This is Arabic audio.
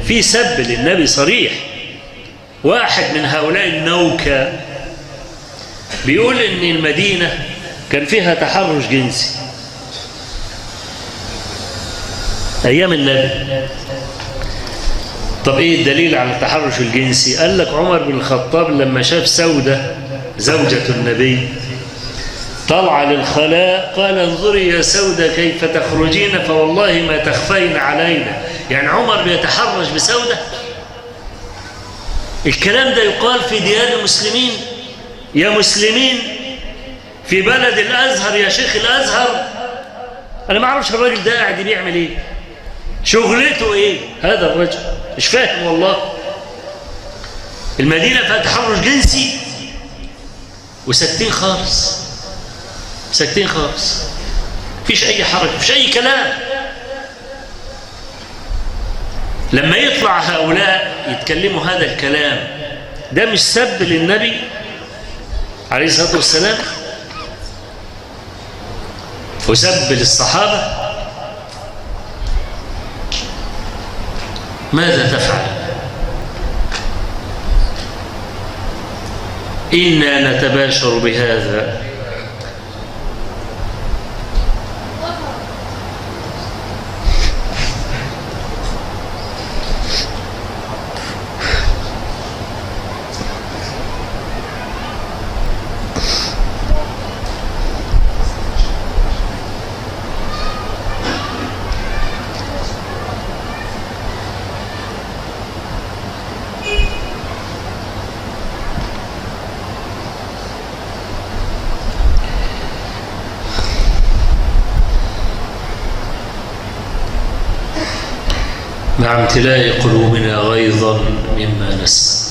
في سب للنبي صريح. واحد من هؤلاء النوكة بيقول إن المدينة كان فيها تحرش جنسي أيام النبي. طب إيه الدليل على التحرش الجنسي؟ قال لك عمر بن الخطاب لما شاف سودة زوجة النبي طلع للخلاء قال انظري يا سودة كيف تخرجين فوالله ما تخفين علينا. يعني عمر بيتحرش بسودة؟ الكلام ده يقال في ديار المسلمين؟ يا مسلمين في بلد الأزهر يا شيخ الأزهر. أنا ما أعرفش الراجل ده قاعد بيعمل إيه، شغلته إيه هذا الرجل، مش فاهم والله. المدينة فيها تحرش جنسي وساكتين خالص، ساكتين خالص، مفيش أي حركة، مفيش أي كلام. لما يطلع هؤلاء يتكلموا هذا الكلام ده مش سب للنبي عليه الصلاة والسلام وسب للصحابة؟ ماذا تفعل؟ إنا نتباشر بهذا. مع امتلاء قلوبنا غيظا مما نسمع.